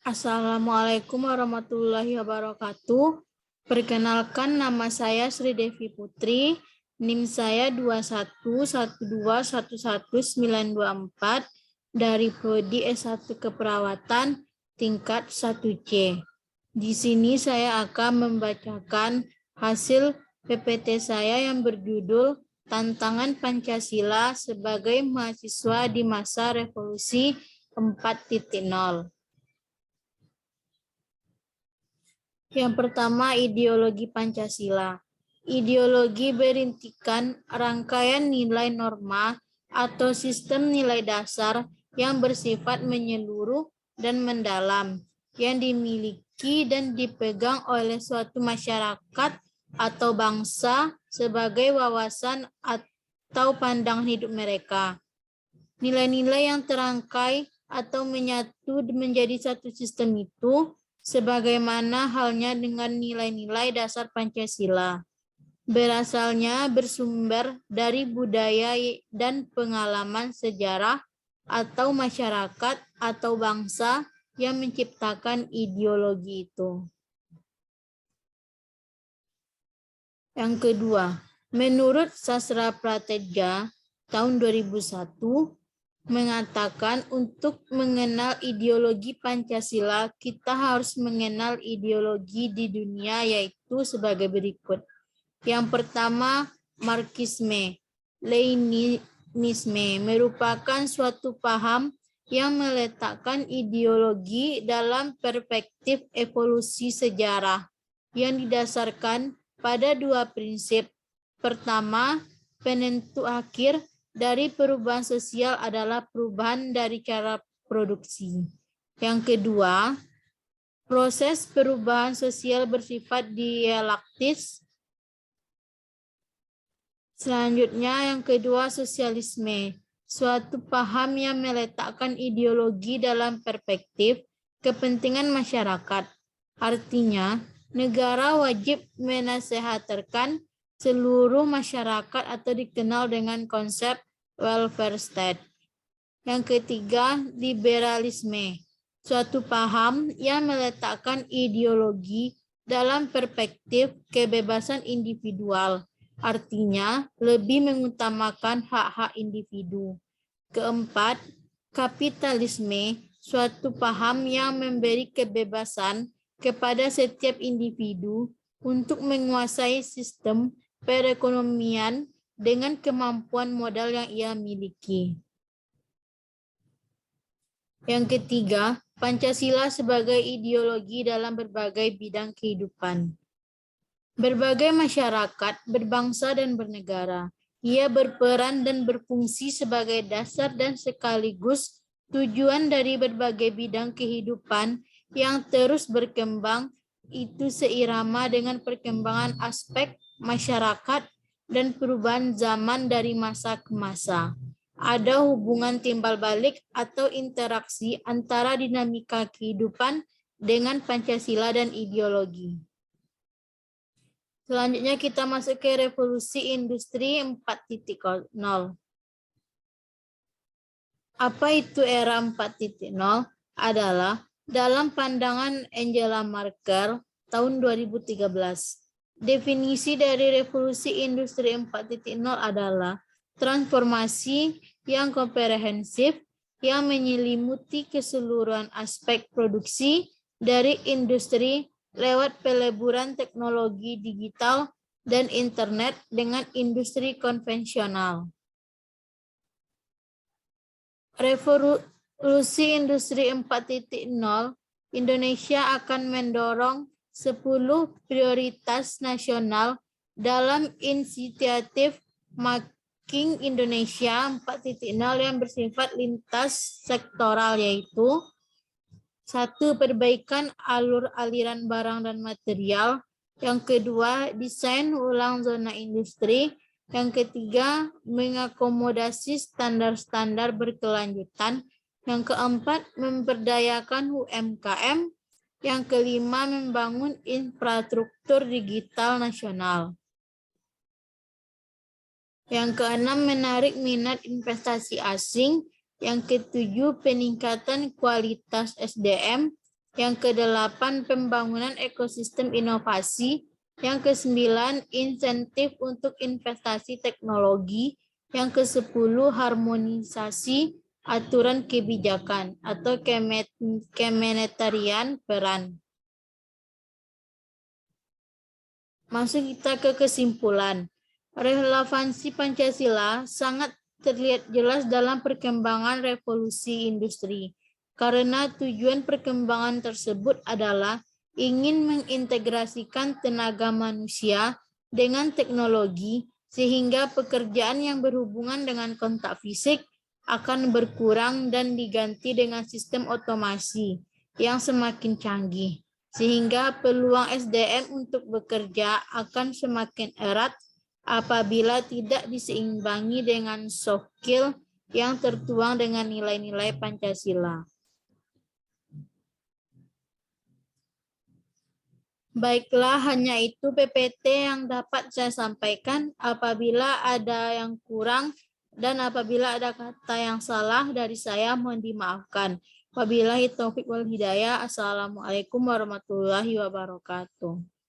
Assalamualaikum warahmatullahi wabarakatuh. Perkenalkan, nama saya Sri Devi Putri. NIM saya 211211924 dari Prodi S1 Keperawatan tingkat 1C. Di sini saya akan membacakan hasil PPT saya yang berjudul Tantangan Pancasila sebagai Mahasiswa di Masa Revolusi 4.0. Yang pertama, ideologi Pancasila. Ideologi berintikan rangkaian nilai norma atau sistem nilai dasar yang bersifat menyeluruh dan mendalam, yang dimiliki dan dipegang oleh suatu masyarakat atau bangsa sebagai wawasan atau pandangan hidup mereka. Nilai-nilai yang terangkai atau menyatu menjadi satu sistem itu sebagaimana halnya dengan nilai-nilai dasar Pancasila. Berasalnya bersumber dari budaya dan pengalaman sejarah atau masyarakat atau bangsa yang menciptakan ideologi itu. Yang kedua, menurut Sastra Prateja tahun 2001, mengatakan untuk mengenal ideologi Pancasila, kita harus mengenal ideologi di dunia, yaitu sebagai berikut. Yang pertama, Marxisme. Leninisme merupakan suatu paham yang meletakkan ideologi dalam perspektif evolusi sejarah yang didasarkan pada dua prinsip. Pertama, penentu akhir dari perubahan sosial adalah perubahan dari cara produksi. Yang kedua, proses perubahan sosial bersifat dialektis. Selanjutnya, yang kedua, sosialisme. Suatu paham yang meletakkan ideologi dalam perspektif kepentingan masyarakat. Artinya, negara wajib menasehatkan seluruh masyarakat atau dikenal dengan konsep welfare state. Yang ketiga, liberalisme. Suatu paham yang meletakkan ideologi dalam perspektif kebebasan individual. Artinya, lebih mengutamakan hak-hak individu. Keempat, kapitalisme. Suatu paham yang memberi kebebasan kepada setiap individu untuk menguasai sistem perekonomian dengan kemampuan modal yang ia miliki. Yang ketiga, Pancasila sebagai ideologi dalam berbagai bidang kehidupan. Berbagai masyarakat berbangsa dan bernegara. Ia berperan dan berfungsi sebagai dasar dan sekaligus tujuan dari berbagai bidang kehidupan yang terus berkembang, itu seirama dengan perkembangan aspek masyarakat dan perubahan zaman dari masa ke masa. Ada hubungan timbal balik atau interaksi antara dinamika kehidupan dengan Pancasila dan ideologi. Selanjutnya kita masuk ke revolusi industri 4.0. Apa itu era 4.0? Adalah dalam pandangan Angela Merkel tahun 2013. Definisi dari revolusi industri 4.0 adalah transformasi yang komprehensif yang menyelimuti keseluruhan aspek produksi dari industri lewat peleburan teknologi digital dan internet dengan industri konvensional. Revolusi industri 4.0, Indonesia akan mendorong 10 prioritas nasional dalam inisiatif Making Indonesia 4.0 yang bersifat lintas sektoral, yaitu 1. Perbaikan alur aliran barang dan material. Yang kedua, desain ulang zona industri. Yang ketiga, mengakomodasi standar-standar berkelanjutan. Yang keempat, memberdayakan UMKM. Yang kelima, membangun infrastruktur digital nasional. Yang keenam, menarik minat investasi asing. Yang ketujuh, peningkatan kualitas SDM. Yang ke-8, pembangunan ekosistem inovasi. Yang ke-9, insentif untuk investasi teknologi. Yang ke-10, harmonisasi aturan kebijakan atau kementerian peran. Masuk kita ke kesimpulan. Relevansi Pancasila sangat terlihat jelas dalam perkembangan revolusi industri. Karena tujuan perkembangan tersebut adalah ingin mengintegrasikan tenaga manusia dengan teknologi sehingga pekerjaan yang berhubungan dengan kontak fisik akan berkurang dan diganti dengan sistem otomasi yang semakin canggih. Sehingga peluang SDM untuk bekerja akan semakin erat apabila tidak diseimbangi dengan soft skill yang tertuang dengan nilai-nilai Pancasila. Baiklah, hanya itu PPT yang dapat saya sampaikan. Apabila ada yang kurang dan apabila ada kata yang salah dari saya, mohon dimaafkan. Wabillahi taufiq wal hidayah. Assalamualaikum warahmatullahi wabarakatuh.